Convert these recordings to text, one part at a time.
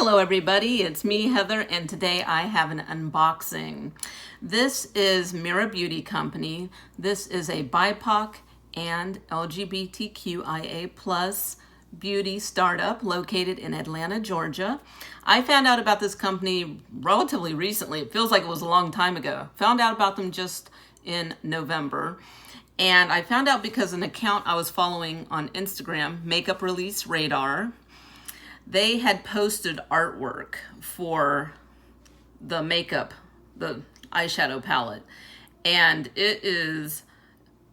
Hello everybody, it's me Heather, and today I have an unboxing. This is Meera Beauty Company. This is a BIPOC and LGBTQIA plus beauty startup located in Atlanta, Georgia. I found out about this company relatively recently. It feels like it was a long time ago. Found out about them just in November. And I found out because an account I was following on Instagram, Makeup Release Radar, they had posted artwork for the makeup, the eyeshadow palette. And it is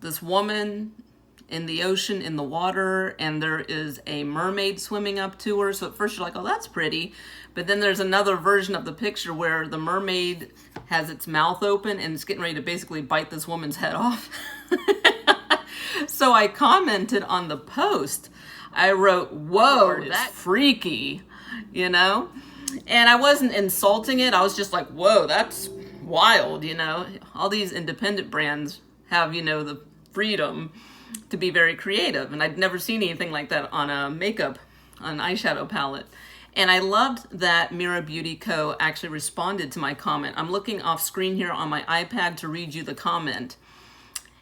this woman in the ocean, in the water, and there is a mermaid swimming up to her. So at first you're like, oh, that's pretty. But then there's another version of the picture where the mermaid has its mouth open and it's getting ready to basically bite this woman's head off. So I commented on the post. I wrote, whoa, that's freaky, you know? And I wasn't insulting it. I was just like, whoa, that's wild, you know? All these independent brands have, you know, the freedom to be very creative. And I'd never seen anything like that on a makeup, on an eyeshadow palette. And I loved that Meera Beauty Co. actually responded to my comment. I'm looking off screen here on my iPad to read you the comment.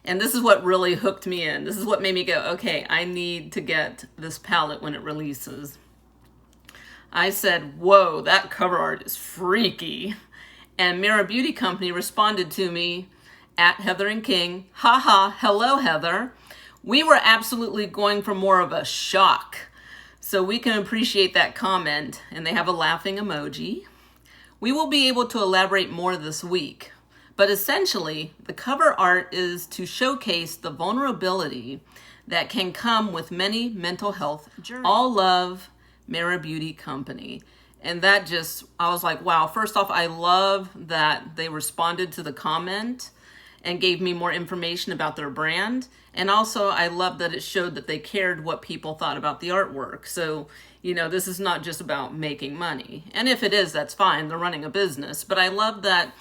And this is what really hooked me in. This is what made me go, okay, I need to get this palette when it releases. I said, whoa, that cover art is freaky. And Meera Beauty Company responded to me at Heather and King, haha, hello, Heather. We were absolutely going for more of a shock. So we can appreciate that comment. And they have a laughing emoji. We will be able to elaborate more this week. But essentially, the cover art is to showcase the vulnerability that can come with many mental health journeys. All love, Meera Beauty Company. And that just, I was like, wow, first off, I love that they responded to the comment and gave me more information about their brand. And also, I love that it showed that they cared what people thought about the artwork. So, you know, this is not just about making money. And if it is, that's fine. They're running a business. But I love that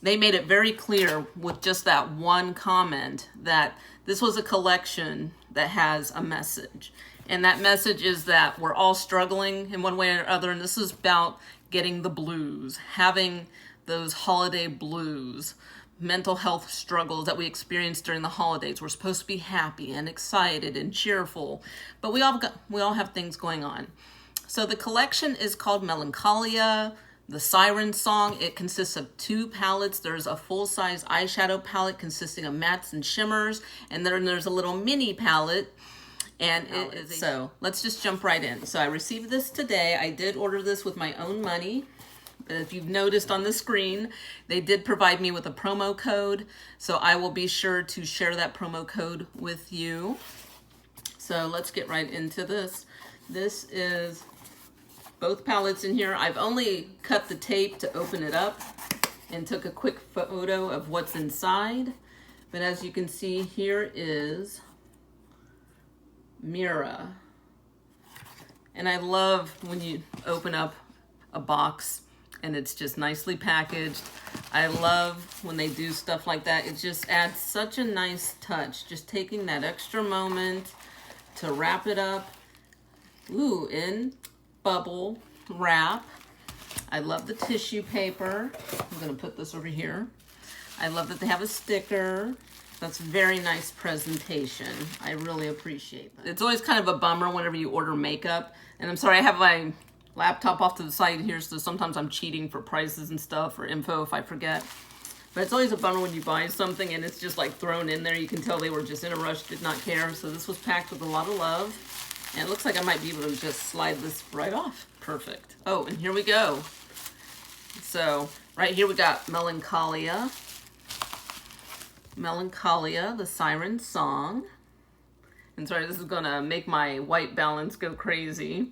they made it very clear with just that one comment that this was a collection that has a message. And that message is that we're all struggling in one way or other. And this is about getting the blues, having those holiday blues, mental health struggles that we experience during the holidays. We're supposed to be happy and excited and cheerful, but we all have things going on. So the collection is called Melancholia. The Siren song, it consists of 2 palettes. There's a full-size eyeshadow palette consisting of mattes and shimmers, and then there's a little mini palette. And it is so let's just jump right in. So I received this today. I did order this with my own money. If you've noticed on the screen, they did provide me with a promo code. So I will be sure to share that promo code with you. So let's get right into this. This is both palettes in here. I've only cut the tape to open it up and took a quick photo of what's inside. But as you can see, here is Meera. And I love when you open up a box and it's just nicely packaged. I love when they do stuff like that. It just adds such a nice touch. Just taking that extra moment to wrap it up. Ooh, in bubble wrap. I love the tissue paper. I'm going to put this over here. I love that they have a sticker. That's very nice presentation. I really appreciate that. It's always kind of a bummer whenever you order makeup. And I'm sorry, I have my laptop off to the side here, so sometimes I'm cheating for prices and stuff or info if I forget. But it's always a bummer when you buy something and it's just like thrown in there. You can tell they were just in a rush, did not care. So this was packed with a lot of love. And it looks like I might be able to just slide this right off. Perfect. Oh, and here we go. So right here we got Melancholia. Melancholia, the Siren song. And sorry, this is gonna make my white balance go crazy.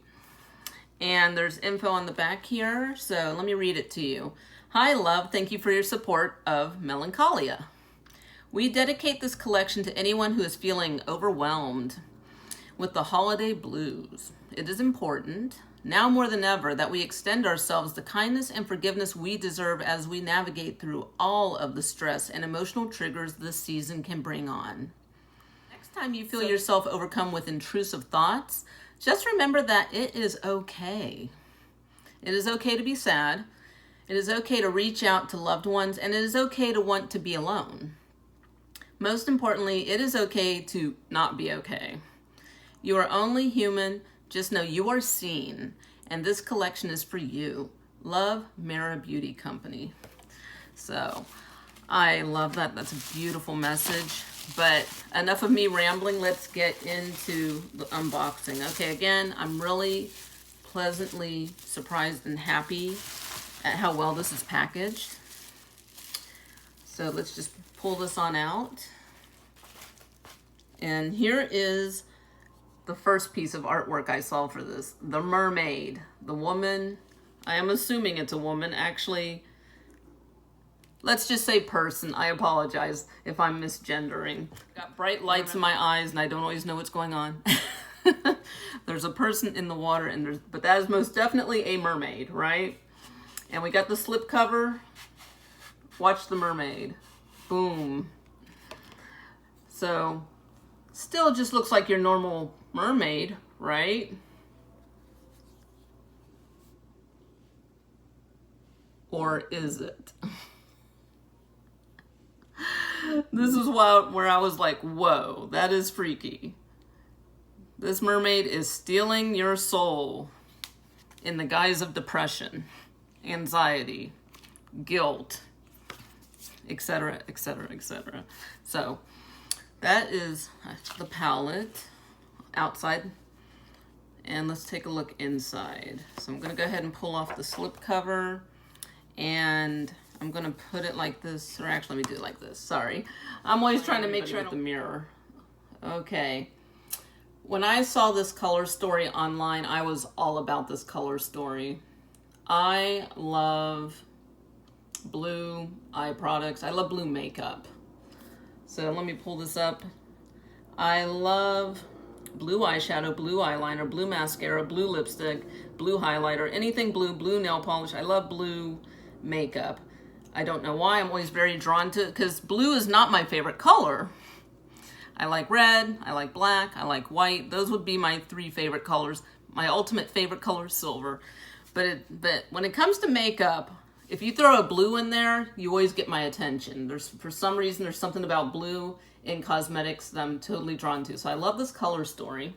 And there's info on the back here. So let me read it to you. Hi, love. Thank you for your support of Melancholia. We dedicate this collection to anyone who is feeling overwhelmed with the holiday blues. It is important, now more than ever, that we extend ourselves the kindness and forgiveness we deserve as we navigate through all of the stress and emotional triggers this season can bring on. Next time you feel yourself overcome with intrusive thoughts, just remember that it is okay. It is okay to be sad. It is okay to reach out to loved ones, and it is okay to want to be alone. Most importantly, it is okay to not be okay. You are only human. Just know you are seen, and this collection is for you. Love, Meera Beauty Company. So I love that. That's a beautiful message. But enough of me rambling. Let's get into the unboxing. Okay, again, I'm really pleasantly surprised and happy at how well this is packaged. So let's just pull this on out. And here is the first piece of artwork I saw for this. The mermaid. The woman. I am assuming it's a woman. Actually, let's just say person. I apologize if I'm misgendering. Got bright lights in my eyes and I don't always know what's going on. There's a person in the water, and but that is most definitely a mermaid, right? And we got the slip cover. Watch the mermaid. Boom. So, still just looks like your normal mermaid, right? Or is it? This is where I was like, whoa, that is freaky. This mermaid is stealing your soul in the guise of depression, anxiety, guilt, etc., etc., etc. So that is the palette outside. And let's take a look inside. So I'm going to go ahead and pull off the slip cover. And I'm going to put it like this. Or actually, let me do it like this. Sorry. I'm always trying to make sure I don't... the mirror. Okay. When I saw this color story online, I was all about this color story. I love blue eye products. I love blue makeup. So let me pull this up. I love blue eyeshadow, blue eyeliner, blue mascara, blue lipstick, blue highlighter, anything blue, blue nail polish. I love blue makeup. I don't know why. I'm always very drawn to it because blue is not my favorite color. I like red, I like black, I like white. Those would be my 3 favorite colors. My ultimate favorite color is silver. But when it comes to makeup, if you throw a blue in there, you always get my attention. For some reason, there's something about blue in cosmetics that I'm totally drawn to. So I love this color story.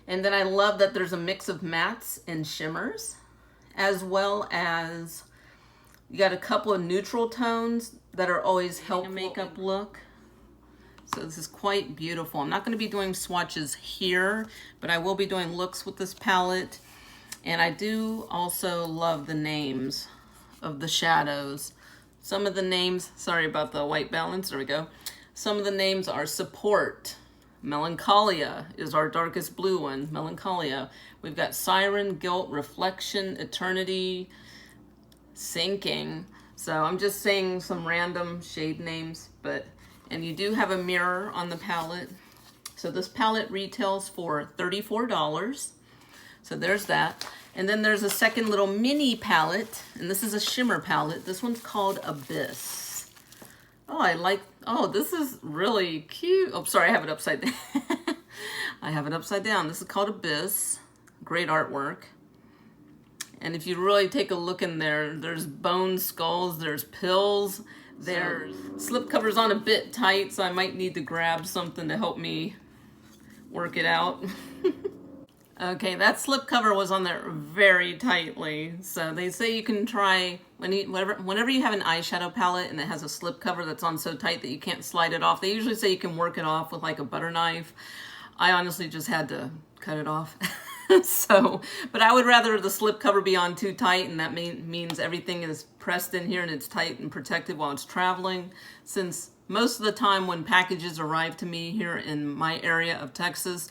And then I love that there's a mix of mattes and shimmers, as well as you got a couple of neutral tones that are always helpful makeup look. So this is quite beautiful. I'm not going to be doing swatches here, but I will be doing looks with this palette. And I do also love the names of the shadows. Some of the names, sorry about the white balance, there we go. Some of the names are Support. Melancholia is our darkest blue one, Melancholia. We've got Siren, Guilt, Reflection, Eternity, Sinking. So I'm just saying some random shade names, and you do have a mirror on the palette. So this palette retails for $34. So there's that. And then there's a second little mini palette, and this is a shimmer palette. This one's called Abyss. Oh, this is really cute. Oh, sorry, I have it upside down. I have it upside down. This is called Abyss. Great artwork. And if you really take a look in there, there's bone skulls, there's pills, there's slip covers on a bit tight, so I might need to grab something to help me work it out. Okay, that slip cover was on there very tightly. So they say you can try, whenever you have an eyeshadow palette and it has a slip cover that's on so tight that you can't slide it off, they usually say you can work it off with like a butter knife. I honestly just had to cut it off. But I would rather the slip cover be on too tight, and that means everything is pressed in here and it's tight and protected while it's traveling. Since most of the time when packages arrive to me here in my area of Texas,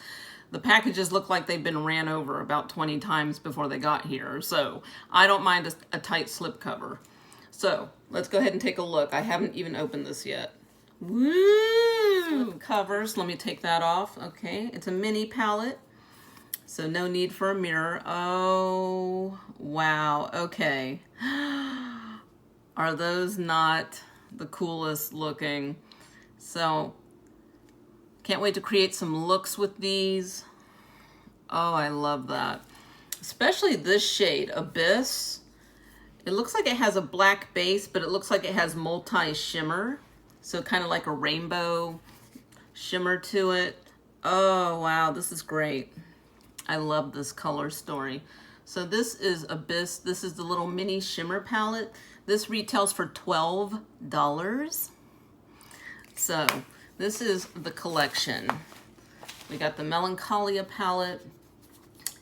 the packages look like they've been ran over about 20 times before they got here. So I don't mind a tight slip cover. So let's go ahead and take a look. I haven't even opened this yet. Woo! Slip covers, let me take that off. Okay, it's a mini palette. So no need for a mirror. Oh, wow. Okay. Are those not the coolest looking? So can't wait to create some looks with these. Oh, I love that. especially this shade, Abyss. It looks like it has a black base, but it looks like it has multi-shimmer. So kind of like a rainbow shimmer to it. Oh, wow, this is great. I love this color story. So this is Abyss. This is the little mini shimmer palette. This retails for $12. So this is the collection. We got the Melancholia palette,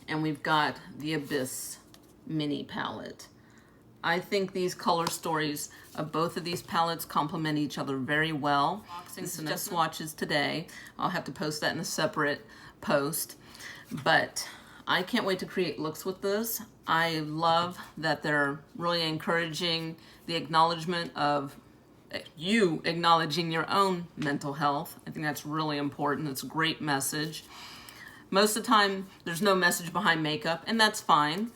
and we've got the Abyss mini palette. I think these color stories of both of these palettes complement each other very well. This is just swatches today. I'll have to post that in a separate post. But I can't wait to create looks with this. I love that they're really encouraging the acknowledgement of you acknowledging your own mental health. I think that's really important. It's a great message. Most of the time, there's no message behind makeup, and that's fine.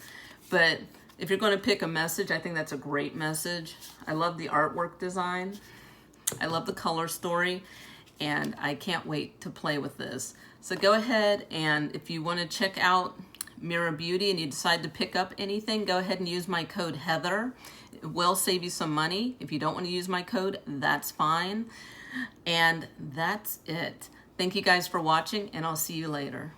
But if you're going to pick a message, I think that's a great message. I love the artwork design. I love the color story, and I can't wait to play with this. So go ahead, and if you want to check out Meera Beauty and you decide to pick up anything, go ahead and use my code Heather. It will save you some money. If you don't want to use my code, that's fine. And that's it. Thank you guys for watching, and I'll see you later.